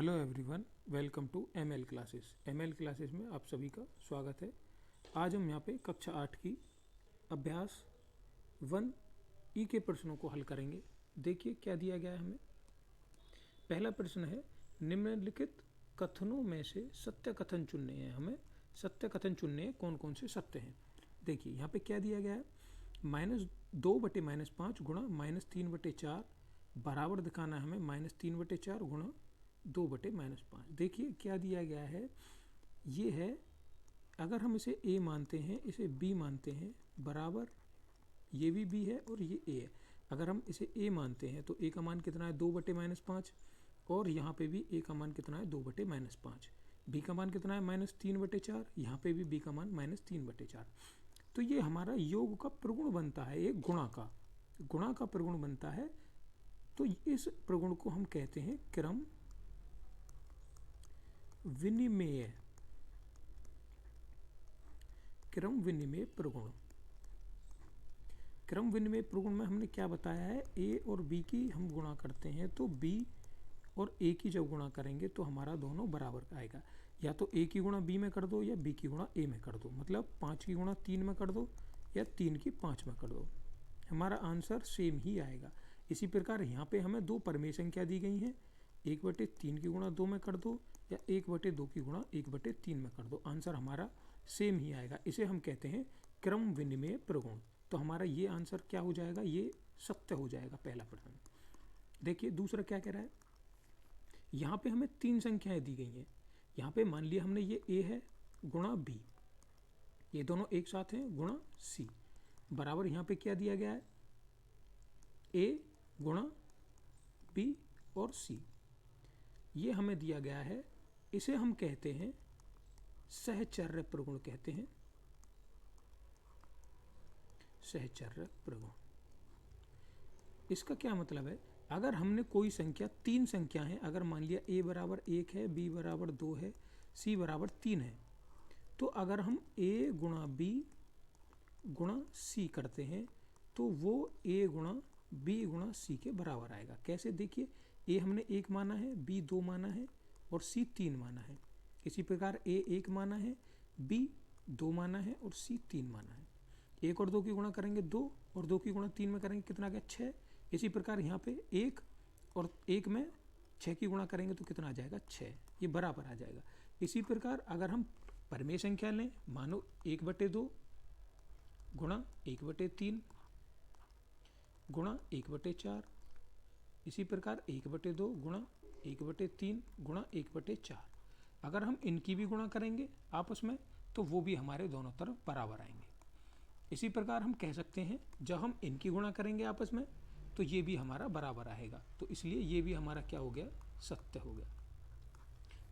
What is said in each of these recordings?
Hello everyone, welcome to ML classes. ML classes में आप सभी का स्वागत है। आज हम यहाँ पे कक्षा 8 की अभ्यास 1 ई के प्रश्नों को हल करेंगे। देखिए क्या दिया गया है हमें। पहला प्रश्न है, निम्नलिखित कथनों में से सत्य कथन चुनने हैं। हमें सत्य कथन चुनने हैं, कौन कौन से सत्य हैं। देखिए यहाँ पे क्या दिया गया है, -2/-5 गुणा -3/4 बराबर दिखाना है हमें -3/4 गुणा 2/-5। देखिए क्या दिया गया है, ये है, अगर हम इसे a मानते हैं, इसे b मानते हैं, बराबर ये भी b है और ये a है। अगर हम इसे a मानते हैं तो a का मान कितना है 2/-5 और यहाँ पे भी a का मान कितना है 2/-5। b का मान कितना है -3/4, यहाँ पे भी b का मान -3/4। तो ये हमारा योग का प्रगुण बनता है, एक गुणा का प्रगुण बनता है। तो इस प्रगुण को हम कहते हैं क्रम विनिमेय प्रगुण। क्रम विनिमेय प्रगुण में हमने क्या बताया है, a और b की हम गुणा करते हैं तो b और a की जब गुणा करेंगे तो हमारा दोनों बराबर आएगा। या तो a की गुणा b में कर दो या b की गुणा a में कर दो, मतलब 5 की गुणा 3 में कर दो या 3 की 5 में कर दो, हमारा आंसर सेम ही आएगा। इसी प्रकार यहाँ पे हमें दो परिमेय संख्या दी गई हैं, 1/3 की गुणा 2 में कर दो या 1/2 की गुणा 1/3 में कर दो, आंसर हमारा सेम ही आएगा। इसे हम कहते हैं क्रम विनिमेय प्रगुण। तो हमारा ये आंसर क्या हो जाएगा, ये सत्य हो जाएगा पहला प्रश्न। देखिए दूसरा क्या कह रहा है, यहाँ पे हमें 3 संख्याएं दी गई हैं। यहाँ पे मान लिया हमने ये a है गुणा b, ये दोनों एक साथ हैं गुणा c, बराबर यहाँ पे क्या दिया गया है, a गुणा b और c, ये हमें दिया गया है। इसे हम कहते हैं सहचर्य प्रगुण कहते हैं, सहचर्य प्रगुण। इसका क्या मतलब है, अगर हमने कोई संख्या, 3 संख्या है, अगर मान लिया a बराबर 1 है, b बराबर 2 है, c बराबर 3 है, तो अगर हम a गुणा b गुणा c करते हैं तो वो a गुणा b गुणा c के बराबर आएगा। कैसे, देखिए a हमने 1 माना है, b 2 माना है और c 3 माना है। इसी प्रकार a 1 माना है, b 2 माना है और c 3 माना है। 1 और 2 की गुणा करेंगे 2 और 2 की गुणा 3 में करेंगे कितना आ गया 6। इसी प्रकार यहाँ पे 1 और 1 में 6 की गुणा करेंगे तो कितना आ जाएगा 6, ये बराबर आ जाएगा। इसी प्रकार अगर हम परिमेय संख्या लें, मानो 1/2 गुणा 1/3 गुणा 1/4, इसी प्रकार 1/2 गुणा 1/3 गुणा 1/4, अगर हम इनकी भी गुणा करेंगे आपस में तो वो भी हमारे दोनों तरफ बराबर आएंगे। इसी प्रकार हम कह सकते हैं जब हम इनकी गुणा करेंगे आपस में तो ये भी हमारा बराबर आएगा, तो इसलिए ये भी हमारा क्या हो गया, सत्य हो गया।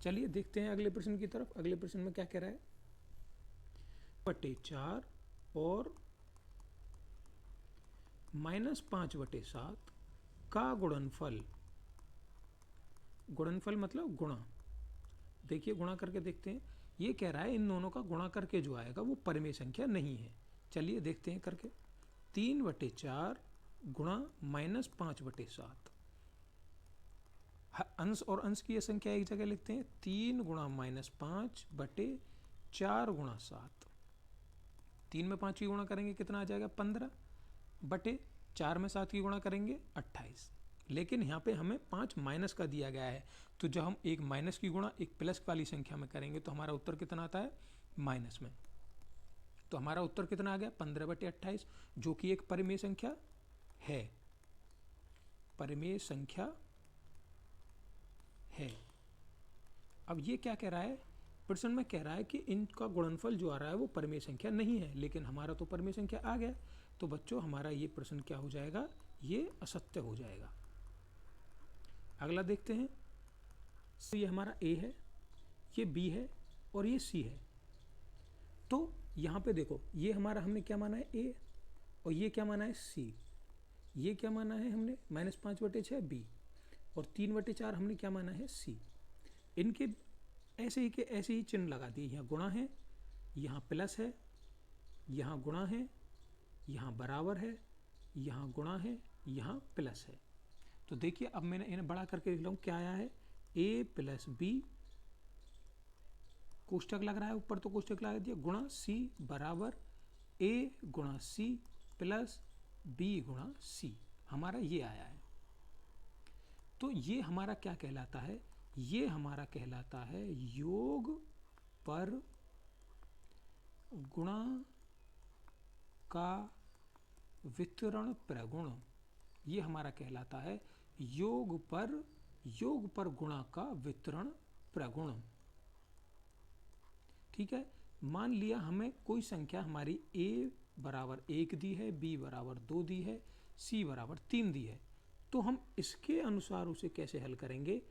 चलिए देखते हैं अगले प्रश्न की तरफ। अगले प्रश्न में क्या कह रहा है, 4 और -5/7 का गुणनफल, गुणनफल मतलब गुणा। देखिए गुणा करके देखते हैं, ये कह रहा है इन दोनों का गुणा करके जो आएगा वो परिमेय संख्या नहीं है। चलिए देखते हैं करके, 3/4 गुणा -5/7, अंश और अंश की ये संख्या एक जगह लिखते हैं, 3 गुणा -5/4 गुणा 7, 3 में 5 की गुणा करेंगे कितना आ जाएगा 15/4 में 7 की गुणा करेंगे 28। लेकिन यहाँ पे हमें 5 माइनस का दिया गया है, तो जब हम एक माइनस की गुणा एक प्लस वाली संख्या में करेंगे तो हमारा उत्तर कितना आता है माइनस में। तो हमारा उत्तर कितना आ गया 15/28, जो कि एक परिमेय संख्या है, परिमेय संख्या है। अब ये क्या कह रहा है, प्रश्न में कह रहा है कि इनका गुणनफल जो आ रहा है वो परिमेय संख्या नहीं है, लेकिन हमारा तो परिमेय संख्या आ गया। तो बच्चों हमारा ये प्रश्न क्या हो जाएगा, ये असत्य हो जाएगा। अगला देखते हैं, ये हमारा a है, ये b है और ये c है। तो यहाँ पे देखो, ये हमारा हमने क्या माना है a और ये क्या माना है c, ये क्या माना है हमने -5/6 b और 3/4 हमने क्या माना है c। इनके ऐसे ही के ऐसे ही चिन्ह लगा दिए, यहाँ गुणा है, यहाँ प्लस है, यहाँ गुणा है, यहाँ बराबर है, यहाँ गुणा है, यहाँ प्लस है। तो देखिए अब मैंने इन्हें बड़ा करके लिख रहा हूँ, क्या आया है ए प्लस बी, कोष्टक लग रहा है ऊपर तो कोष्टक लगा दिया, गुणा सी बराबर ए गुणा सी प्लस बी गुणा सी, हमारा ये आया है। तो ये हमारा क्या कहलाता है, ये हमारा कहलाता है योग पर गुणा का वितरण प्रगुण। ये हमारा कहलाता है योग पर गुणा का वितरण प्रगुण। ठीक है, मान लिया हमें कोई संख्या हमारी a बराबर 1 दी है, b बराबर 2 दी है, c बराबर 3 दी है, तो हम इसके अनुसार उसे कैसे हल करेंगे।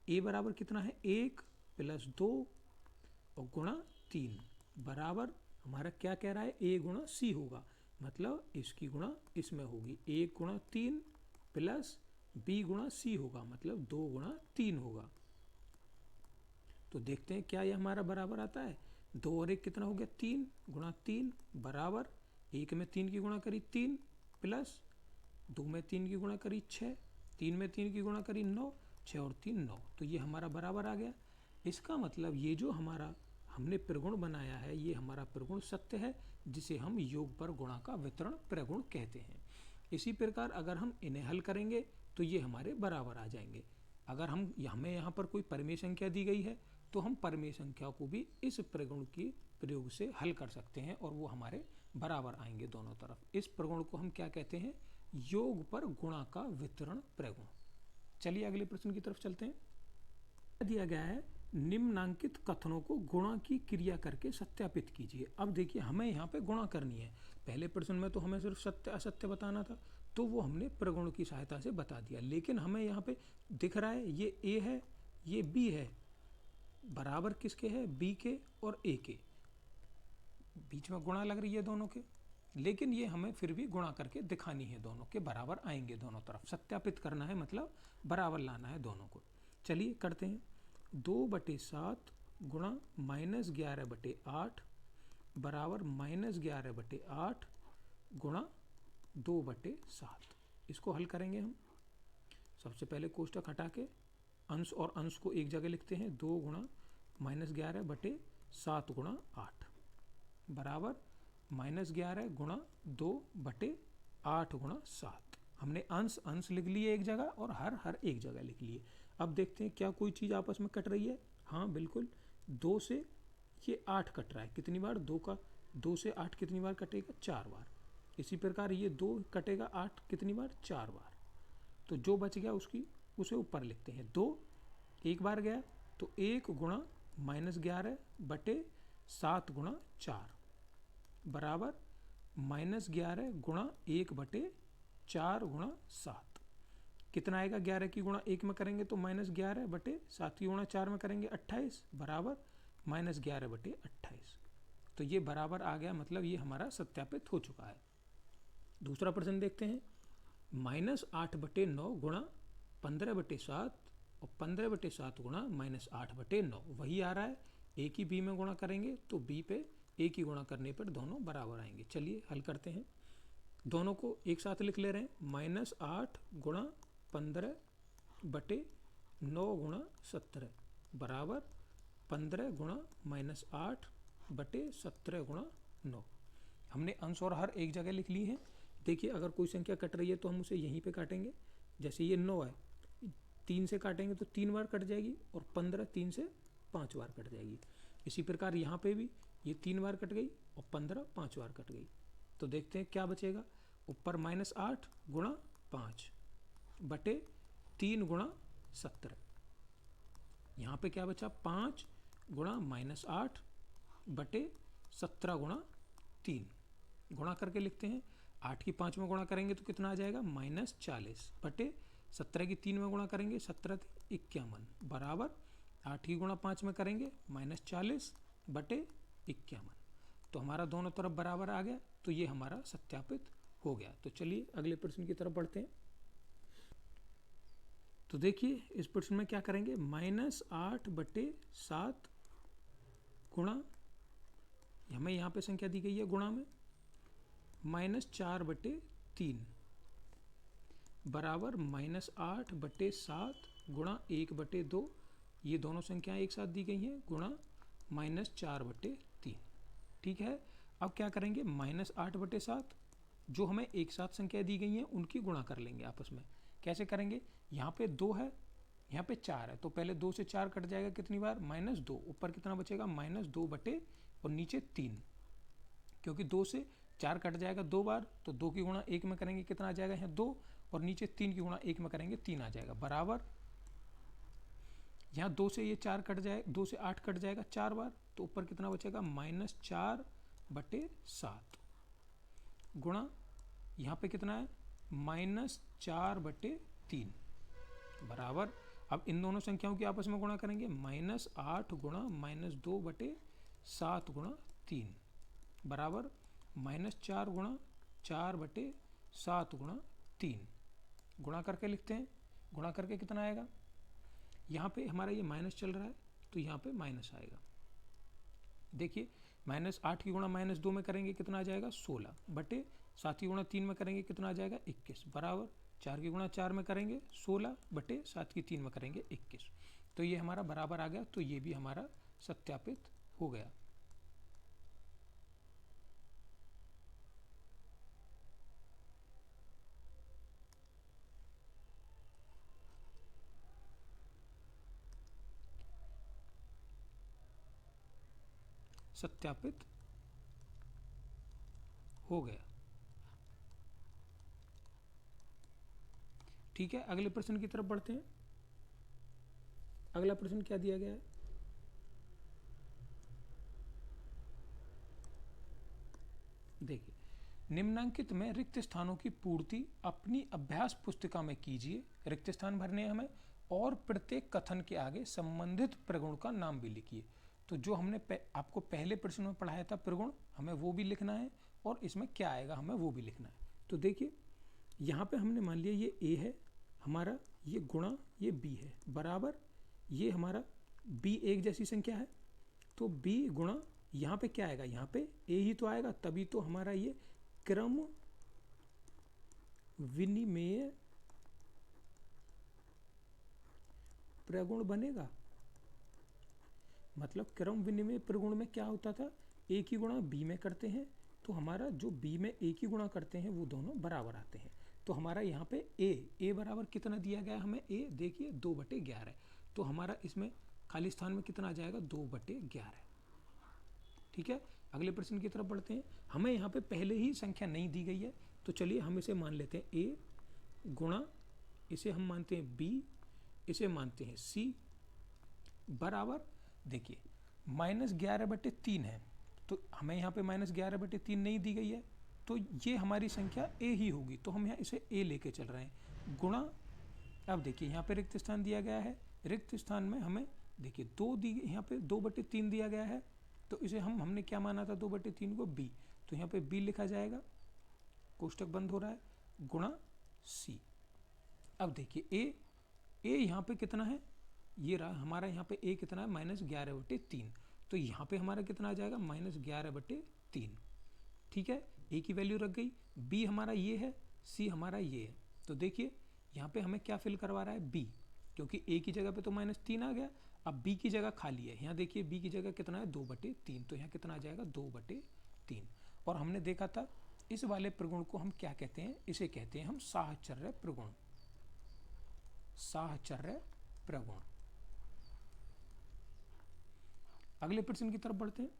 a बराबर कितना है 1 प्लस 2 और गुणा 3 बराबर हमारा क्या कह रहा है a गुणा c होगा, मतलब इसकी गुणा इसमें होगी, 1 गुणा 3 प्लस b गुणा c होगा, मतलब 2 गुणा 3 होगा। तो देखते हैं क्या ये हमारा बराबर आता है। 2 और 1 कितना हो गया 3 गुणा 3 बराबर 1 में 3 की गुणा करी 3 प्लस 2 में 3 की गुणा करी 6, 3 में 3 की गुणा करी 9, 6 और 3 9, तो ये हमारा बराबर आ गया। इसका मतलब ये जो हमारा हमने प्रगुण बनाया है ये हमारा प्रगुण सत्य है, जिसे हम योग पर गुणा का वितरण प्रगुण कहते हैं। इसी प्रकार अगर हम इन्हें हल करेंगे तो ये हमारे बराबर आ जाएंगे। अगर हमें यहाँ पर कोई परिमेय संख्या दी गई है तो हम परिमेय संख्या को भी इस प्रगुण की प्रयोग से हल कर सकते हैं और वो हमारे बराबर आएंगे दोनों तरफ। इस प्रगुण को हम क्या कहते हैं, योग पर गुणा का वितरण प्रगुण। चलिए अगले प्रश्न की तरफ चलते हैं। दिया गया है निम्नांकित कथनों को गुणा की क्रिया करके सत्यापित कीजिए। अब देखिए हमें यहाँ पे गुणा करनी है, पहले प्रश्न में तो हमें सिर्फ सत्य असत्य बताना था, तो वो हमने प्रगुण की सहायता से बता दिया। लेकिन हमें यहाँ पे दिख रहा है ये a है ये b है, बराबर किसके है b के और a के, बीच में गुणा लग रही है दोनों के, लेकिन ये हमें फिर भी गुणा करके दिखानी है, दोनों के बराबर आएंगे, दोनों तरफ सत्यापित करना है, मतलब बराबर लाना है दोनों को। चलिए करते हैं। 2/7 गुणा -11/8 बराबर -11/8 गुणा 2/7। इसको हल करेंगे हम। सबसे पहले कोष्टक हटा के अंश और अंश को एक जगह लिखते हैं, 2 गुणा -11/7 गुणा 8 बराबर -11 गुणा 2/8 गुणा 7। हमने अंश अंश लिख लिए एक जगह और हर एक जगह लिख लिए। अब देखते हैं क्या कोई चीज़ आपस में कट रही है। हाँ बिल्कुल, 2 से ये 8 कट रहा है, कितनी बार 2 से 8 कितनी बार कटेगा 4 बार। इसी प्रकार ये 2 कटेगा 8 कितनी बार 4 बार। तो जो बच गया उसे ऊपर लिखते हैं। 2 एक बार गया तो 1 गुणा -11/7 गुणा 4 बराबर -11 गुणा 1/4 गुणा 7। कितना आएगा, 11 की गुणा 1 में करेंगे तो -11/7 की गुणा 4 में करेंगे 28 बराबर -11/28। तो ये बराबर आ गया, मतलब ये हमारा सत्यापित हो चुका है। दूसरा प्रश्न देखते हैं। -8/9 गुणा 15/7 और 15/7 गुणा -8/9 वही आ रहा है। a की b में गुणा करेंगे तो b पे a की गुणा करने पर दोनों बराबर आएंगे। चलिए हल करते हैं। दोनों को एक साथ लिख ले रहे हैं। -8 गुणा 15/9 गुणा 17 बराबर 15 गुणा -8/17 गुणा 9। हमने अंश और हर एक जगह लिख ली है। देखिए अगर कोई संख्या कट रही है तो हम उसे यहीं पे काटेंगे। जैसे ये 9 है, 3 से काटेंगे तो 3 बार कट जाएगी और 15 3 से 5 बार कट जाएगी। इसी प्रकार यहाँ पे भी ये 3 बार कट गई और 15 5 बार कट गई। तो देखते हैं क्या बचेगा। ऊपर -8 गुणा 5/3 गुणा 17। यहाँ पे क्या बचा 5 गुणा -8/17 गुणा 3 गुणा करके लिखते हैं। 8 की 5 में गुणा करेंगे तो कितना आ जाएगा -40/17 की 3 में गुणा करेंगे 17 51 बराबर 8 की गुणा 5 में करेंगे -40/51। तो हमारा दोनों तरफ बराबर आ गया, तो ये हमारा सत्यापित हो गया। तो चलिए अगले प्रश्न की तरफ बढ़ते हैं। तो देखिए इस प्रश्न में क्या करेंगे, -8/7 गुणा, हमें यहाँ पे संख्या दी गई है गुणा में, -4/3 बराबर -8/7 गुणा 1/2 ये दोनों संख्याएं एक साथ दी गई हैं, गुणा -4/3। ठीक है, अब क्या करेंगे, -8/7 जो हमें एक साथ संख्या दी गई हैं उनकी गुणा कर लेंगे आपस में। कैसे करेंगे, यहाँ पे 2 है, यहाँ पे 4 है, तो पहले 2 से 4 कट जाएगा कितनी बार, -2, ऊपर कितना बचेगा -2 और नीचे 3, क्योंकि 2 से 4 कट जाएगा 2 बार, तो 2 की गुणा 1 में करेंगे कितना आ जाएगा, यहाँ 2, और नीचे 3 की गुणा 1 में करेंगे 3 आ जाएगा, बराबर यहाँ 2 से ये 4 कट जाए, 2 से 8 कट जाएगा 4 बार, तो ऊपर कितना बचेगा -4/7, गुणा यहाँ पे कितना है -4/3, बराबर। अब इन दोनों संख्याओं की आपस में गुणा करेंगे, -8 गुणा -2/7 गुणा 3 बराबर -4 गुणा 4/7 गुणा 3, गुणा करके लिखते हैं, गुणा करके कितना आएगा, यहाँ पे हमारा ये माइनस चल रहा है तो यहाँ पे माइनस आएगा। देखिए -8 की गुणा -2 में करेंगे कितना आ जाएगा 16/7 की गुणा 3 में करेंगे कितना आ जाएगा 21, बराबर 4 की गुणा 4 में करेंगे 16/7 की 3 में करेंगे 21, तो ये हमारा बराबर आ गया, तो ये भी हमारा सत्यापित हो गया। सत्यापित हो गया। ठीक है, अगले प्रश्न की तरफ बढ़ते हैं। अगला प्रश्न क्या दिया गया है, देखिए, निम्नांकित में रिक्त स्थानों की पूर्ति अपनी अभ्यास पुस्तिका में कीजिए। रिक्त स्थान भरने हैं हमें, और प्रत्येक कथन के आगे संबंधित प्रगुण का नाम भी लिखिए। तो जो हमने आपको पहले प्रश्न में पढ़ाया था प्रगुण, हमें वो भी लिखना है, और इसमें क्या आएगा हमें वो भी लिखना है। तो देखिए यहाँ पे हमने मान लिया ये a है हमारा, ये गुणा ये b है, बराबर ये हमारा b एक जैसी संख्या है, तो b गुणा यहाँ पे क्या आएगा, यहाँ पे a ही तो आएगा, तभी तो हमारा ये क्रम विनिमेय प्रगुण बनेगा। मतलब क्रम विनिमय प्रगुण में क्या होता था, a की गुणा b में करते हैं, तो हमारा जो b में a की गुणा करते हैं वो दोनों बराबर आते हैं। तो हमारा यहाँ पे a बराबर कितना दिया गया हमें, a देखिए 2/11, तो हमारा इसमें खाली स्थान में कितना आ जाएगा 2/11। ठीक है, अगले प्रश्न की तरफ बढ़ते हैं। हमें यहाँ पे पहले ही संख्या नहीं दी गई है, तो चलिए हम इसे मान लेते हैं a गुणा, इसे हम मानते हैं b, इसे मानते हैं c, बराबर देखिए -11/3 है, तो हमें यहाँ पे -11/3 नहीं दी गई है, तो ये हमारी संख्या a ही होगी, तो हम यहाँ इसे a लेके चल रहे हैं, गुणा। अब देखिए यहाँ पे रिक्त स्थान दिया गया है, रिक्त स्थान में हमें देखिए 2 दी, यहाँ पे 2/3 दिया गया है, तो इसे हमने क्या माना था 2/3 को b, तो यहाँ पे b लिखा जाएगा, कोष्टक बंद हो रहा है, गुणा c। अब देखिए a यहाँ पे कितना है, ये रहा हमारा, यहाँ पे a कितना है -11/3, तो यहाँ पे हमारा कितना आ जाएगा -11/3। ठीक है, a की वैल्यू रख गई, b हमारा ये है, c हमारा ये है, तो देखिए यहाँ पे हमें क्या फिल करवा रहा है b, क्योंकि a की जगह पे तो -3 आ गया, अब b की जगह खाली है, यहाँ देखिए b की जगह कितना है 2/3, तो यहाँ कितना आ जाएगा 2/3। और हमने देखा था इस वाले प्रगुण को हम क्या कहते हैं, इसे कहते हैं हम साहचर्य प्रगुण, साहचर्य प्रगुण। अगले प्रश्न की तरफ बढ़ते हैं।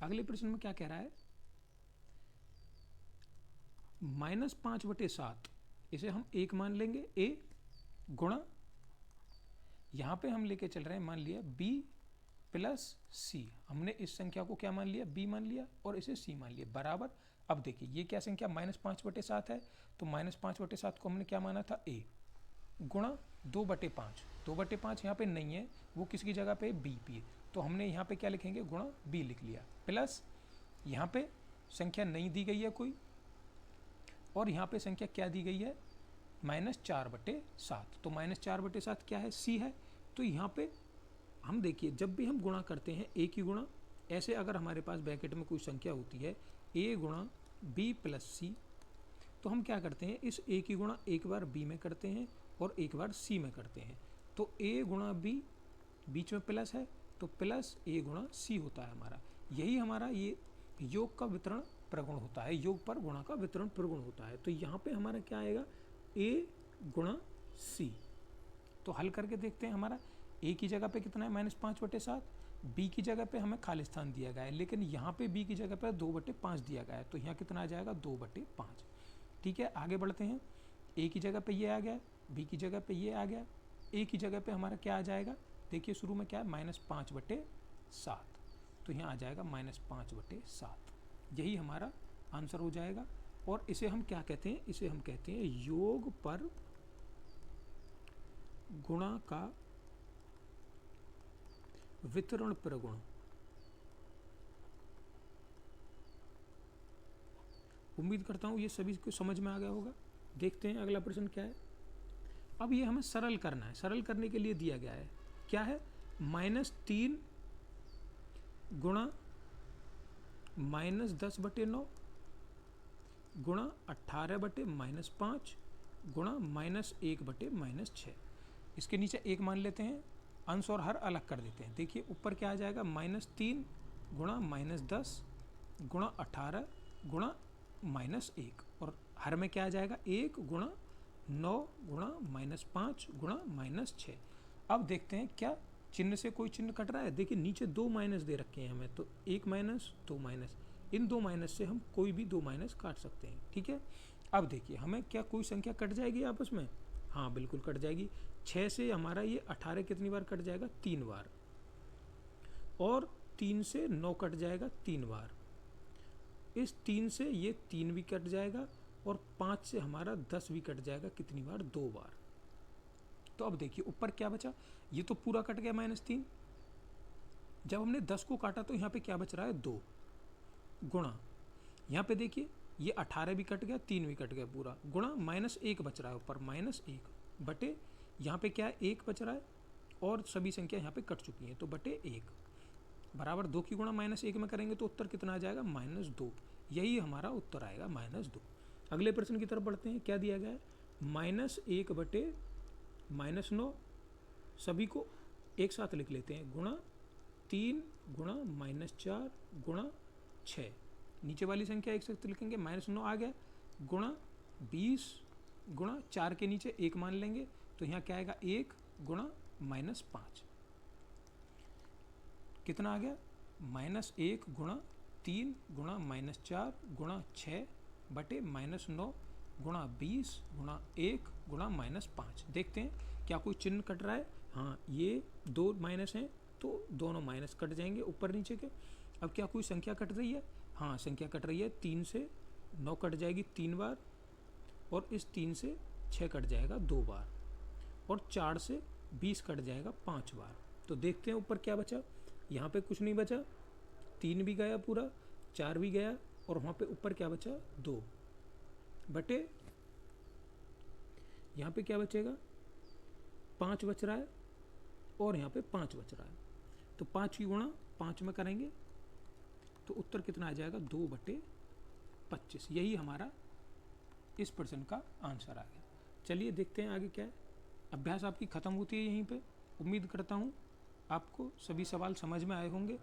अगले प्रश्न में क्या कह रहा है, -5/7, इसे हम 1 मान लेंगे a, गुणा यहाँ पे हम लेके चल रहे हैं, मान लिया b + c, हमने इस संख्या को क्या मान लिया b मान लिया, और इसे c मान लिया, बराबर। अब देखिए ये क्या संख्या -5/7 है, तो -5/7 को हमने क्या माना था a, गुणा 2/5, 2/5 यहाँ पे नहीं है, वो किसकी जगह पे b पे, तो हमने यहाँ पे क्या लिखेंगे गुणा b लिख लिया, प्लस यहाँ पे संख्या नहीं दी गई है कोई, और यहाँ पे संख्या क्या दी गई है -4/7, तो -4/7 क्या है c है, तो यहाँ पे हम देखिए जब भी हम गुणा करते हैं a की गुणा, ऐसे अगर हमारे पास ब्रैकेट में कोई संख्या होती है a गुणा b + c, तो हम क्या करते हैं इस a की गुणा एक बार b में करते हैं और एक बार c में करते हैं, तो a गुणा b, बीच में प्लस है तो प्लस a गुणा c होता है हमारा। यही हमारा ये योग का वितरण प्रगुण होता है, योग पर गुणा का वितरण प्रगुण होता है। तो यहाँ पे हमारा क्या आएगा, a गुणा c। तो हल करके देखते हैं, हमारा a की जगह पे कितना है -5/7, b की जगह पे हमें खाली स्थान दिया गया है, लेकिन यहाँ पे b की जगह पे 2/5 दिया गया है, तो यहाँ कितना आ जाएगा 2/5। ठीक है, आगे बढ़ते हैं। a की जगह पे ये आ गया, b की जगह पे ये आ गया, a की जगह पे हमारा क्या आ जाएगा, देखिए शुरू में क्या है -5/7, तो यहाँ आ जाएगा -5/7। यही हमारा आंसर हो जाएगा। और इसे हम क्या कहते हैं, इसे हम कहते हैं योग पर गुणा का वितरण प्रगुण। उम्मीद करता हूँ ये सभी को समझ में आ गया होगा। देखते हैं अगला प्रश्न क्या है। अब ये हमें सरल करना है, सरल करने के लिए दिया गया है, क्या है, -3 गुणा -10/9 गुणा 18/-5 गुणा -1/-6। इसके नीचे एक मान लेते हैं, अंश और हर अलग कर देते हैं। देखिए ऊपर क्या आ जाएगा, -3 गुणा -10 गुणा 18 गुणा -1, और हर में क्या आ जाएगा 1 गुणा 9 गुणा -5 गुणा -6। अब देखते हैं क्या चिन्ह से कोई चिन्ह कट रहा है। देखिए नीचे 2 माइनस दे रखे हैं हमें, तो 1 माइनस 2 माइनस, इन 2 माइनस से हम कोई भी 2 माइनस काट सकते हैं। ठीक है, अब देखिए हमें क्या कोई संख्या कट जाएगी आपस में, हाँ बिल्कुल कट जाएगी। 6 से हमारा ये 18 कितनी बार कट जाएगा, 3 बार, और 3 से 9 कट जाएगा 3 बार, इस 3 से ये 3 भी कट जाएगा, और 5 से हमारा 10 भी कट जाएगा, कितनी बार, 2 बार। तो अब देखिए ऊपर क्या बचा, ये तो पूरा कट गया -3। जब हमने 10 को काटा तो यहाँ पे क्या बच रहा है, 2 गुणा, यहाँ पे देखिए ये 18 भी कट गया, 3 भी कट गया पूरा, गुणा -1 बच रहा है ऊपर, -1 बटे यहाँ पे क्या है 1 बच रहा है, और सभी संख्या यहाँ पे कट चुकी हैं, तो बटे 1 बराबर 2 की गुणा -1 में करेंगे तो उत्तर कितना आ जाएगा, -2। यही हमारा उत्तर आएगा, -2। अगले प्रश्न की तरफ बढ़ते हैं। क्या दिया गया है, -1/-9, सभी को एक साथ लिख लेते हैं, गुणा 3 गुणा -4 गुणा 6, नीचे वाली संख्या एक साथ लिखेंगे, -9 आ गया, गुणा 20 गुणा 4 के नीचे 1 मान लेंगे, तो यहाँ क्या आएगा 1 गुणा -5, कितना आ गया, -1 गुणा 3 गुणा -4 गुणा 6 बटे -9 गुणा 20 गुणा 1 गुणा -5। देखते हैं क्या कोई चिन्ह कट रहा है, हाँ ये 2 माइनस हैं तो दोनों माइनस कट जाएंगे ऊपर नीचे के। अब क्या कोई संख्या कट रही है, हाँ संख्या कट रही है, 3 से 9 कट जाएगी 3 बार, और इस 3 से 6 कट जाएगा 2 बार, और 4 से 20 कट जाएगा 5 बार। तो देखते हैं ऊपर क्या बचा, यहाँ पे कुछ नहीं बचा, 3 भी गया पूरा, 4 भी गया, और वहाँ पे ऊपर क्या बचा 2 बटे, यहाँ पे क्या बचेगा 5 बच रहा है, और यहाँ पे 5 बच रहा है, तो 5 की गुणा 5 में करेंगे तो उत्तर कितना आ जाएगा 2/25। यही हमारा इस प्रश्न का आंसर आ गया। चलिए देखते हैं आगे क्या है। अभ्यास आपकी ख़त्म होती है यहीं पे। उम्मीद करता हूँ आपको सभी सवाल समझ में आए होंगे।